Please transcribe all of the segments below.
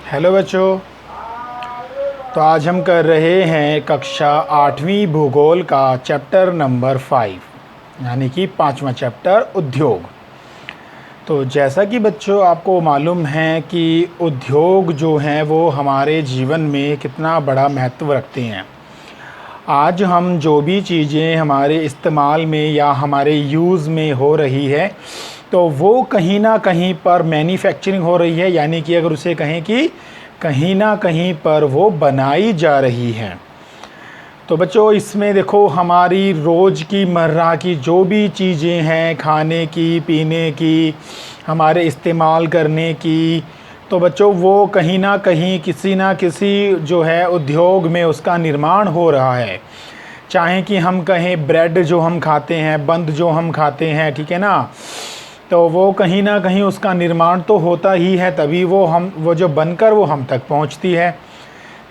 Hello बच्चों। तो आज हम कर रहे हैं कक्षा 8वीं भूगोल का चैप्टर नंबर 5 यानी कि 5वां चैप्टर उद्योग। तो जैसा कि बच्चों आपको मालूम है कि उद्योग जो हैं वो हमारे जीवन में कितना बड़ा महत्व रखते हैं। आज हम जो भी चीज़ें हमारे इस्तेमाल में या हमारे यूज़ में हो रही है तो वो कहीं ना कहीं पर मैन्युफैक्चरिंग हो रही है, यानी कि अगर उसे कहें कि कहीं ना कहीं पर वो बनाई जा रही है। तो बच्चों इसमें देखो हमारी रोज़ की मर्रा की जो भी चीज़ें हैं, खाने की, पीने की, हमारे इस्तेमाल करने की, तो बच्चों वो कहीं ना कहीं किसी ना किसी जो है उद्योग में उसका निर्माण हो रहा है। चाहे कि हम कहें ब्रेड जो हम खाते हैं, बंद जो हम खाते हैं, ठीक है ना, तो वो कहीं ना कहीं उसका निर्माण तो होता ही है, तभी वो जो बनकर वो हम तक पहुंचती है।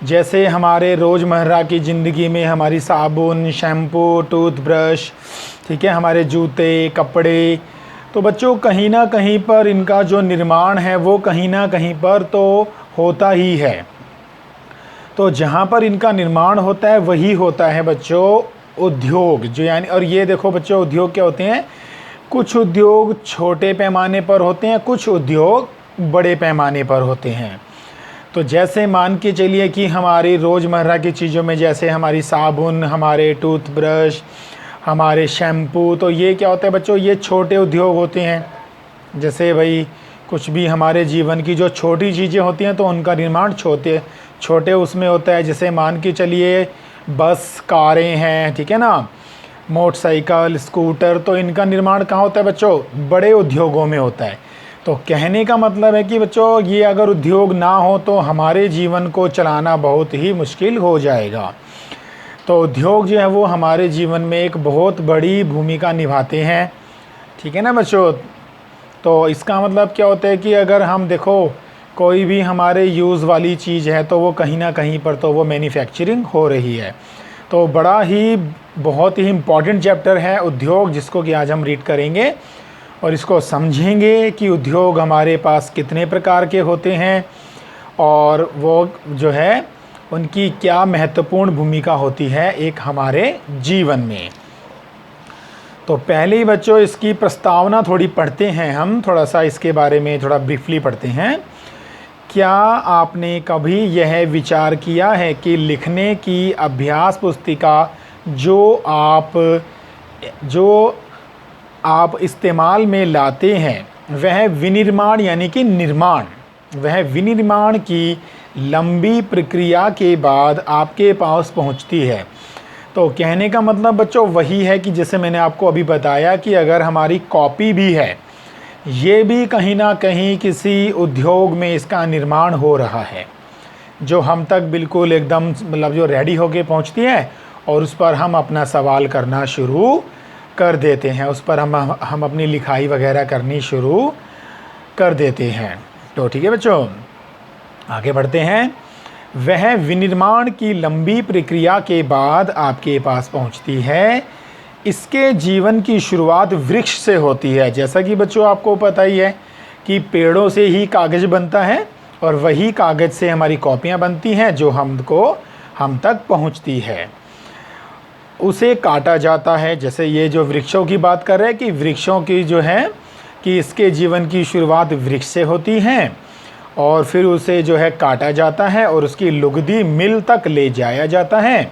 जैसे हमारे रोज़मर्रा की ज़िंदगी में हमारी साबुन, शैम्पू, टूथब्रश, ठीक है, हमारे जूते, कपड़े, तो बच्चों कहीं ना कहीं पर इनका जो निर्माण है वो कहीं ना कहीं पर तो होता ही है। तो जहाँ पर इनका निर्माण होता है वही होता है बच्चों उद्योग, जो यानी, और ये देखो बच्चों उद्योग क्या होते हैं, कुछ उद्योग छोटे पैमाने पर होते हैं, कुछ उद्योग बड़े पैमाने पर होते हैं। तो जैसे मान के चलिए कि हमारी रोज़मर्रा की चीज़ों में जैसे हमारी साबुन, हमारे टूथब्रश, हमारे शैम्पू, तो ये क्या होता है बच्चों, ये छोटे उद्योग होते हैं। जैसे भाई कुछ भी हमारे जीवन की जो छोटी चीज़ें होती हैं तो उनका निर्माण छोटे छोटे उसमें होता है। जैसे मान के चलिए बस, कारें हैं, ठीक है ना, मोटरसाइकिल, स्कूटर, तो इनका निर्माण कहाँ होता है बच्चों, बड़े उद्योगों में होता है। तो कहने का मतलब है कि बच्चों ये अगर उद्योग ना हो तो हमारे जीवन को चलाना बहुत ही मुश्किल हो जाएगा। तो उद्योग जो है वो हमारे जीवन में एक बहुत बड़ी भूमिका निभाते हैं, ठीक है ना बच्चों। तो इसका मतलब क्या होता है कि अगर हम देखो कोई भी हमारे यूज़ वाली चीज़ है तो वो कहीं ना कहीं पर तो वो मैन्युफैक्चरिंग हो रही है। तो बड़ा ही बहुत ही इम्पॉर्टेंट चैप्टर है उद्योग, जिसको कि आज हम रीड करेंगे और इसको समझेंगे कि उद्योग हमारे पास कितने प्रकार के होते हैं और वो जो है उनकी क्या महत्वपूर्ण भूमिका होती है एक हमारे जीवन में। तो पहले ही बच्चों इसकी प्रस्तावना थोड़ी पढ़ते हैं, हम थोड़ा सा इसके बारे में थोड़ा ब्रीफली पढ़ते हैं। क्या आपने कभी यह विचार किया है कि लिखने की अभ्यास पुस्तिका जो आप इस्तेमाल में लाते हैं वह विनिर्माण यानी कि निर्माण, वह विनिर्माण की लंबी प्रक्रिया के बाद आपके पास पहुंचती है। तो कहने का मतलब बच्चों वही है कि जैसे मैंने आपको अभी बताया कि अगर हमारी कॉपी भी है, ये भी कहीं ना कहीं किसी उद्योग में इसका निर्माण हो रहा है, जो हम तक बिल्कुल एकदम मतलब जो रेडी होके पहुंचती है और उस पर हम अपना सवाल करना शुरू कर देते हैं, उस पर हम अपनी लिखाई वगैरह करनी शुरू कर देते हैं। तो ठीक है बच्चों, आगे बढ़ते हैं। वह विनिर्माण की लंबी प्रक्रिया के बाद आपके पास पहुंचती है। इसके जीवन की शुरुआत वृक्ष से होती है। जैसा कि बच्चों आपको पता ही है कि पेड़ों से ही कागज़ बनता है और वही कागज़ से हमारी कॉपियां बनती हैं जो हम तक पहुंचती है। उसे काटा जाता है, जैसे ये जो वृक्षों की बात कर रहे हैं कि वृक्षों की जो है कि इसके जीवन की शुरुआत वृक्ष से होती है और फिर उसे जो है काटा जाता है और उसकी लुगदी मिल तक ले जाया जाता है।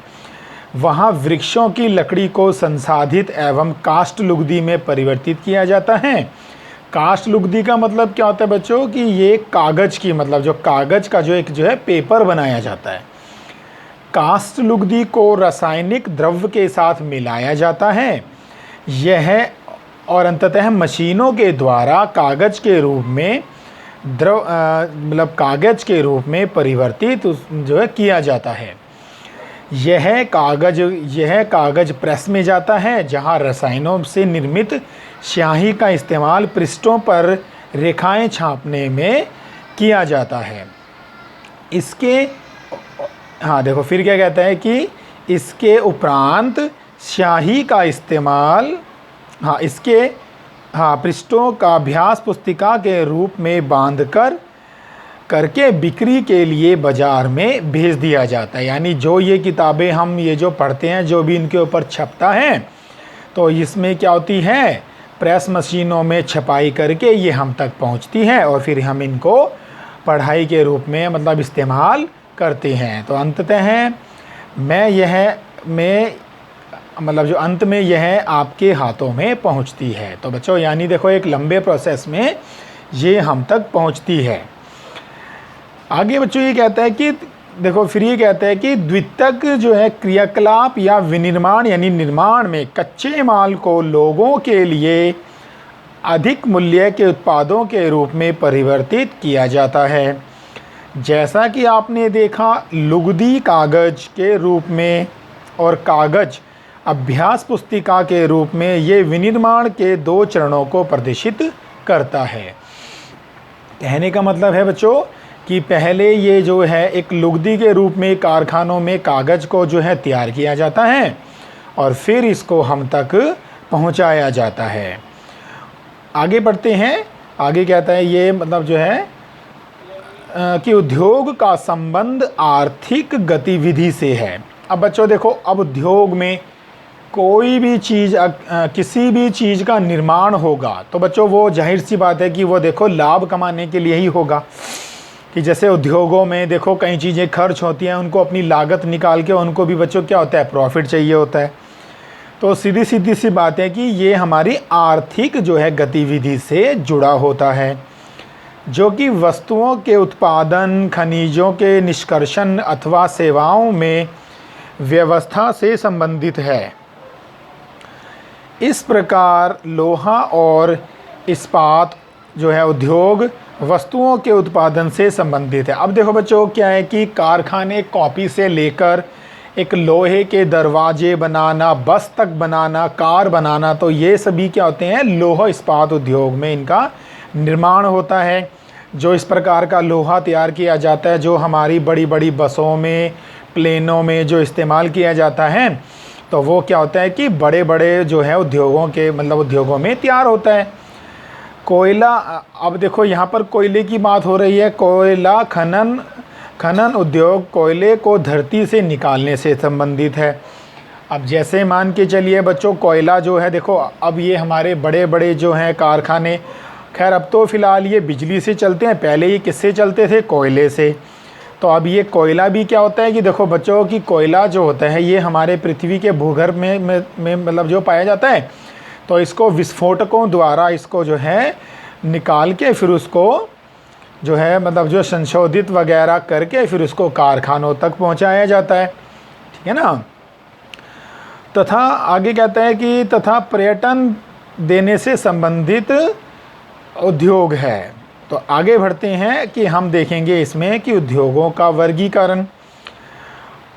वहाँ वृक्षों की लकड़ी को संसाधित एवं कास्ट लुगदी में परिवर्तित किया जाता है। कास्ट लुगदी का मतलब क्या होता है बच्चों कि ये कागज़ की, मतलब जो कागज़ का जो एक जो है पेपर बनाया जाता है। कास्ट लुगदी को रासायनिक द्रव्य के साथ मिलाया जाता है यह, और अंततः मशीनों के द्वारा कागज़ के रूप में मतलब कागज़ के रूप में परिवर्तित जो है किया जाता है। यह कागज़ प्रेस में जाता है जहां रसायनों से निर्मित स्याही का इस्तेमाल पृष्ठों पर रेखाएं छापने में किया जाता है। इसके हाँ देखो फिर क्या कहता है कि इसके उपरांत स्याही का इस्तेमाल पृष्ठों का अभ्यास पुस्तिका के रूप में बांधकर करके बिक्री के लिए बाज़ार में भेज दिया जाता है। यानी जो ये किताबें हम ये जो पढ़ते हैं, जो भी इनके ऊपर छपता है, तो इसमें क्या होती है, प्रेस मशीनों में छपाई करके ये हम तक पहुंचती है और फिर हम इनको पढ़ाई के रूप में मतलब इस्तेमाल करते हैं। तो अंततः मतलब जो अंत में यह आपके हाथों में पहुंचती है। तो बच्चों यानी देखो एक लंबे प्रोसेस में ये हम तक पहुंचती है। आगे बच्चों ये कहता है कि देखो फिर ये कहता है कि द्वितीयक जो है क्रियाकलाप या विनिर्माण यानी निर्माण में कच्चे माल को लोगों के लिए अधिक मूल्य के उत्पादों के रूप में परिवर्तित किया जाता है। जैसा कि आपने देखा, लुगदी कागज़ के रूप में और कागज़ अभ्यास पुस्तिका के रूप में ये विनिर्माण के 2 चरणों को प्रदर्शित करता है। कहने का मतलब है बच्चों कि पहले ये जो है एक लुगदी के रूप में कारखानों में कागज़ को जो है तैयार किया जाता है और फिर इसको हम तक पहुंचाया जाता है। आगे बढ़ते हैं। आगे कहता है ये मतलब जो है कि उद्योग का संबंध आर्थिक गतिविधि से है। अब बच्चों देखो, अब उद्योग में कोई भी चीज़ किसी भी चीज़ का निर्माण होगा तो बच्चों वो जाहिर सी बात है कि वो देखो लाभ कमाने के लिए ही होगा। कि जैसे उद्योगों में देखो कई चीज़ें खर्च होती हैं, उनको अपनी लागत निकाल के उनको भी बच्चों क्या होता है, प्रॉफिट चाहिए होता है। तो सीधी सी बात है कि ये हमारी आर्थिक जो है गतिविधि से जुड़ा होता है, जो कि वस्तुओं के उत्पादन, खनिजों के निष्कर्षण अथवा सेवाओं में व्यवस्था से संबंधित है। इस प्रकार लोहा और इस्पात जो है उद्योग वस्तुओं के उत्पादन से संबंधित है। अब देखो बच्चों क्या है कि कारखाने कॉपी से लेकर एक लोहे के दरवाजे बनाना, बस तक बनाना, कार बनाना, तो ये सभी क्या होते हैं, लोहा इस्पात उद्योग में इनका निर्माण होता है। जो इस प्रकार का लोहा तैयार किया जाता है जो हमारी बड़ी बड़ी बसों में, प्लेनों में जो इस्तेमाल किया जाता है, तो वो क्या होता है कि बड़े बड़े जो है उद्योगों के मतलब उद्योगों में तैयार होता है। कोयला, अब देखो यहाँ पर कोयले की बात हो रही है। कोयला खनन उद्योग कोयले को धरती से निकालने से संबंधित है। अब जैसे मान के चलिए बच्चों, कोयला जो है देखो, अब ये हमारे बड़े बड़े जो हैं कारखाने, खैर अब तो फ़िलहाल ये बिजली से चलते हैं, पहले ये किससे चलते थे, कोयले से। तो अब ये कोयला भी क्या होता है कि देखो बच्चों की कोयला जो होता है ये हमारे पृथ्वी के भूगर्भ में मतलब जो पाया जाता है, तो इसको विस्फोटकों द्वारा इसको जो है निकाल के फिर उसको जो है मतलब जो संशोधित वगैरह करके फिर उसको कारखानों तक पहुंचाया जाता है, ठीक है ना। तथा आगे कहता है कि तथा पर्यटन देने से संबंधित उद्योग है। तो आगे बढ़ते हैं कि हम देखेंगे इसमें कि उद्योगों का वर्गीकरण।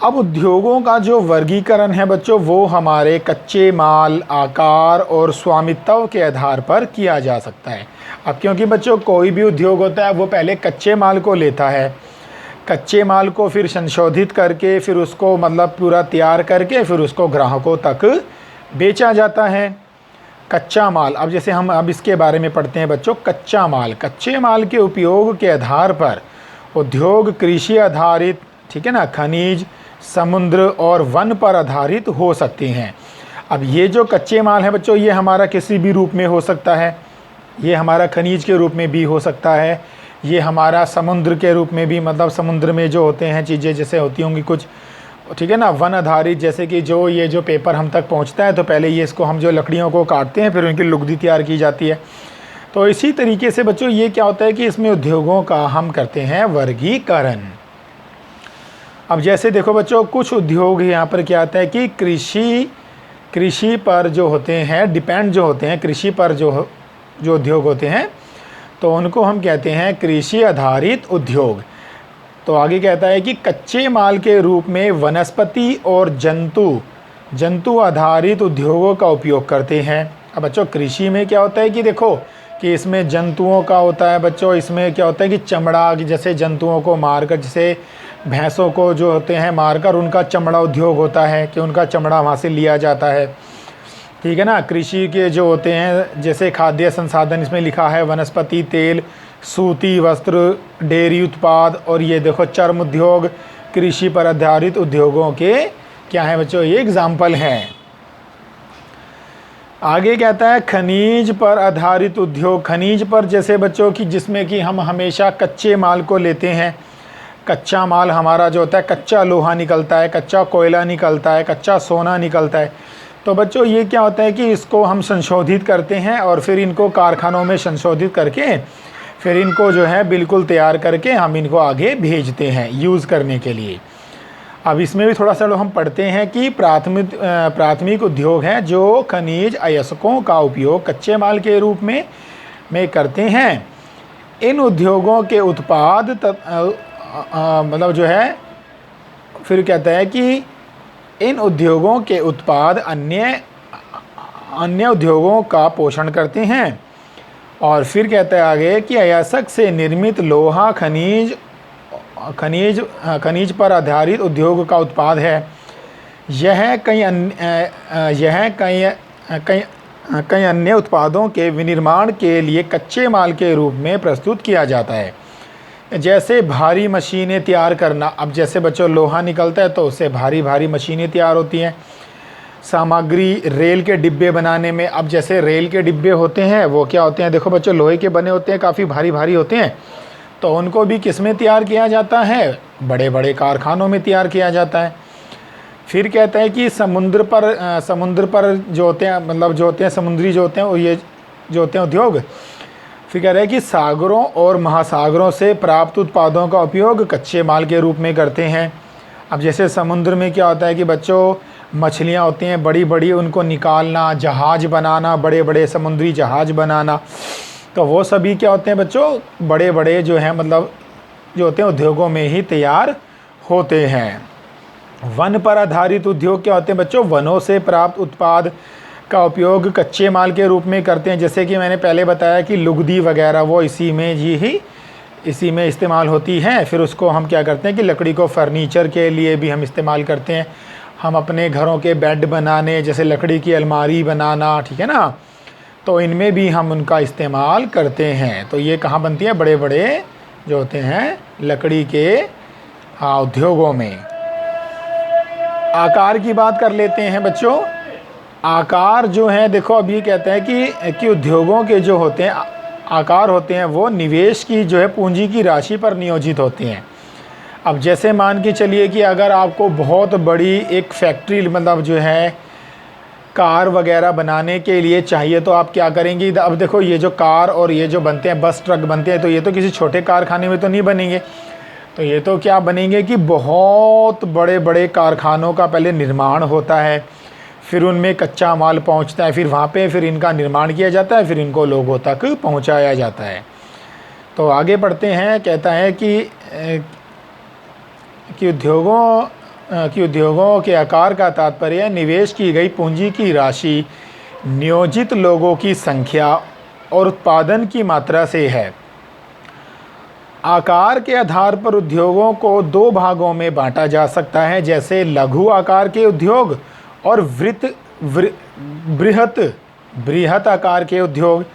अब उद्योगों का जो वर्गीकरण है बच्चों वो हमारे कच्चे माल, आकार और स्वामित्व के आधार पर किया जा सकता है। अब क्योंकि बच्चों कोई भी उद्योग होता है वो पहले कच्चे माल को लेता है, कच्चे माल को फिर संशोधित करके फिर उसको मतलब पूरा तैयार करके फिर उसको ग्राहकों तक बेचा जाता है। कच्चा माल, अब जैसे हम अब इसके बारे में पढ़ते हैं बच्चों, कच्चा माल, कच्चे माल के उपयोग के आधार पर उद्योग कृषि आधारित, ठीक है ना, खनिज, समुद्र और वन पर आधारित हो सकते हैं। अब ये जो कच्चे माल है बच्चों ये हमारा किसी भी रूप में हो सकता है, ये हमारा खनिज के रूप में भी हो सकता है, ये हमारा समुद्र के रूप में भी, मतलब समुद्र में जो होते हैं चीज़ें जैसे होती होंगी कुछ, ठीक है ना, वन आधारित, जैसे कि जो ये जो पेपर हम तक पहुंचता है तो पहले ये इसको हम जो लकड़ियों को काटते हैं फिर उनकी लुगदी तैयार की जाती है। तो इसी तरीके से बच्चों ये क्या होता है कि इसमें उद्योगों का हम करते हैं वर्गीकरण। अब जैसे देखो बच्चों कुछ उद्योग यहाँ पर क्या आता है कि कृषि पर जो होते हैं डिपेंड, जो होते हैं कृषि पर जो उद्योग होते हैं तो उनको हम कहते हैं कृषि आधारित उद्योग। तो आगे कहता है कि कच्चे माल के रूप में वनस्पति और जंतु आधारित उद्योगों का उपयोग करते हैं। अब बच्चों कृषि में क्या होता है कि देखो कि इसमें जंतुओं का होता है बच्चों, इसमें क्या होता है कि चमड़ा, जैसे जंतुओं को मारकर, जैसे भैंसों को जो होते हैं मारकर उनका चमड़ा उद्योग होता है कि उनका चमड़ा वहाँ से लिया जाता है, ठीक है ना। कृषि के जो होते हैं जैसे खाद्य संसाधन, इसमें लिखा है वनस्पति तेल, सूती वस्त्र, डेयरी उत्पाद और ये देखो चर्म उद्योग, कृषि पर आधारित उद्योगों के क्या है बच्चों, ये एग्जाम्पल हैं। आगे कहता है खनिज पर आधारित उद्योग। खनिज पर जैसे बच्चों की जिसमें कि हम हमेशा कच्चे माल को लेते हैं। कच्चा माल हमारा जो होता है, कच्चा लोहा निकलता है, कच्चा कोयला निकलता है, कच्चा सोना निकलता है। तो बच्चों ये क्या होता है कि इसको हम संशोधित करते हैं और फिर इनको कारखानों में संशोधित करके फिर इनको जो है बिल्कुल तैयार करके हम इनको आगे भेजते हैं यूज़ करने के लिए। अब इसमें भी थोड़ा सा हम पढ़ते हैं कि प्राथमिक उद्योग हैं जो खनिज अयस्कों का उपयोग कच्चे माल के रूप में करते हैं। इन उद्योगों के उत्पाद मतलब जो है, फिर कहता है कि इन उद्योगों के उत्पाद अन्य उद्योगों का पोषण करते हैं। और फिर कहता है आगे कि अयस्क से निर्मित लोहा खनिज पर आधारित उद्योग का उत्पाद है। यह कई अन्य उत्पादों के विनिर्माण के लिए कच्चे माल के रूप में प्रस्तुत किया जाता है। जैसे भारी मशीनें तैयार करना। अब जैसे बच्चों लोहा निकलता है तो उससे भारी मशीनें तैयार होती हैं। सामग्री रेल के डिब्बे बनाने में। अब जैसे रेल के डिब्बे होते हैं वो क्या होते हैं, देखो बच्चों लोहे के बने होते हैं, काफ़ी भारी होते हैं। तो उनको भी किस में तैयार किया जाता है, बड़े बड़े कारखानों में तैयार किया जाता है। फिर कहता है कि समुद्र पर जो होते हैं, मतलब जो होते हैं समुद्री जो होते हैं, वो ये जो होते हैं उद्योग। फिर कह रहे हैं कि सागरों और महासागरों से प्राप्त उत्पादों का उपयोग कच्चे माल के रूप में करते हैं। अब जैसे समुद्र में क्या होता है कि बच्चों मछलियाँ होती हैं बड़ी बड़ी, उनको निकालना, जहाज़ बनाना, बड़े बड़े समुद्री जहाज़ बनाना, तो वो सभी क्या होते हैं बच्चों, बड़े बड़े जो हैं मतलब जो होते हैं उद्योगों में ही तैयार होते हैं। वन पर आधारित उद्योग क्या होते हैं बच्चों, वनों से प्राप्त उत्पाद का उपयोग कच्चे माल के रूप में करते हैं। जैसे कि मैंने पहले बताया कि लुगदी वगैरह वो इसी में इस्तेमाल होती है। फिर उसको हम क्या करते हैं कि लकड़ी को फर्नीचर के लिए भी हम इस्तेमाल करते हैं। हम अपने घरों के बेड बनाने, जैसे लकड़ी की अलमारी बनाना, ठीक है ना, तो इनमें भी हम उनका इस्तेमाल करते हैं। तो ये कहाँ बनती है, बड़े बड़े जो होते हैं लकड़ी के उद्योगों में। आकार की बात कर लेते हैं बच्चों। आकार जो है देखो, अब ये कहते हैं कि उद्योगों के जो होते हैं आकार होते हैं वो निवेश की जो है पूंजी की राशि पर नियोजित होते हैं। अब जैसे मान के चलिए कि अगर आपको बहुत बड़ी एक फैक्ट्री मतलब जो है कार वगैरह बनाने के लिए चाहिए तो आप क्या करेंगे। अब देखो ये जो कार और ये जो बनते हैं बस ट्रक बनते हैं, तो ये तो किसी छोटे कारखाने में तो नहीं बनेंगे। तो ये तो क्या बनेंगे कि बहुत बड़े बड़े कारखानों का पहले निर्माण होता है, फिर उनमें कच्चा माल पहुंचता है, फिर वहाँ पे फिर इनका निर्माण किया जाता है, फिर इनको लोगों तक पहुंचाया जाता है। तो आगे बढ़ते हैं। कहता है कि उद्योगों के आकार का तात्पर्य निवेश की गई पूंजी की राशि, नियोजित लोगों की संख्या और उत्पादन की मात्रा से है। आकार के आधार पर उद्योगों को दो भागों में बांटा जा सकता है, जैसे लघु आकार के उद्योग और बृहत आकार के उद्योग।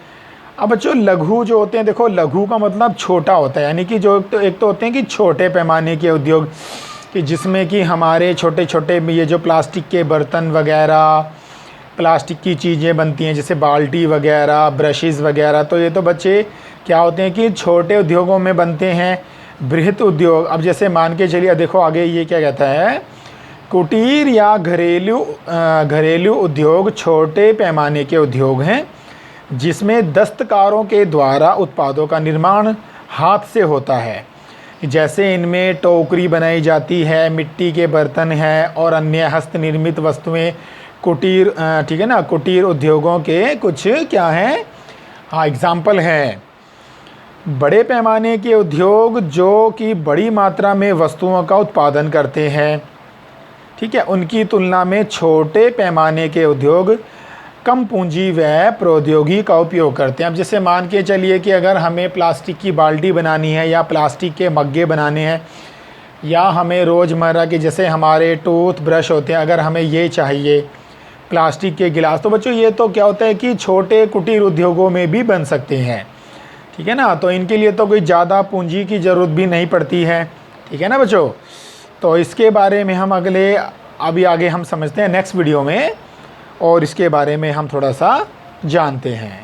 अब बच्चों लघु जो होते हैं, देखो लघु का मतलब छोटा होता है, यानी कि जो एक तो होते हैं कि छोटे पैमाने के उद्योग, कि जिसमें कि हमारे छोटे छोटे ये जो प्लास्टिक के बर्तन वगैरह, प्लास्टिक की चीज़ें बनती हैं जैसे बाल्टी वगैरह, ब्रशेज़ वगैरह, तो ये तो बच्चे क्या होते हैं कि छोटे उद्योगों में बनते हैं। बृहत उद्योग, अब जैसे मान के चलिए देखो आगे ये क्या कहता है, कुटीर या घरेलू उद्योग छोटे पैमाने के उद्योग हैं जिसमें दस्तकारों के द्वारा उत्पादों का निर्माण हाथ से होता है। जैसे इनमें टोकरी बनाई जाती है, मिट्टी के बर्तन हैं और अन्य हस्त निर्मित वस्तुएं। कुटीर, ठीक है ना, कुटीर उद्योगों के कुछ क्या हैं एग्जाम्पल हैं। बड़े पैमाने के उद्योग जो कि बड़ी मात्रा में वस्तुओं का उत्पादन करते हैं, ठीक है, उनकी तुलना में छोटे पैमाने के उद्योग कम पूंजी व प्रौद्योगिकी का उपयोग करते हैं। अब जैसे मान के चलिए कि अगर हमें प्लास्टिक की बाल्टी बनानी है या प्लास्टिक के मग्गे बनाने हैं, या हमें रोज़मर्रा के जैसे हमारे टूथ ब्रश होते हैं, अगर हमें ये चाहिए प्लास्टिक के गिलास, तो बच्चों ये तो क्या होता है कि छोटे कुटीर उद्योगों में भी बन सकते हैं। ठीक है ना। तो इनके लिए तो कोई ज़्यादा पूंजी की ज़रूरत भी नहीं पड़ती है, ठीक है ना बच्चों। तो इसके बारे में हम अभी आगे हम समझते हैं नेक्स्ट वीडियो में, और इसके बारे में हम थोड़ा सा जानते हैं।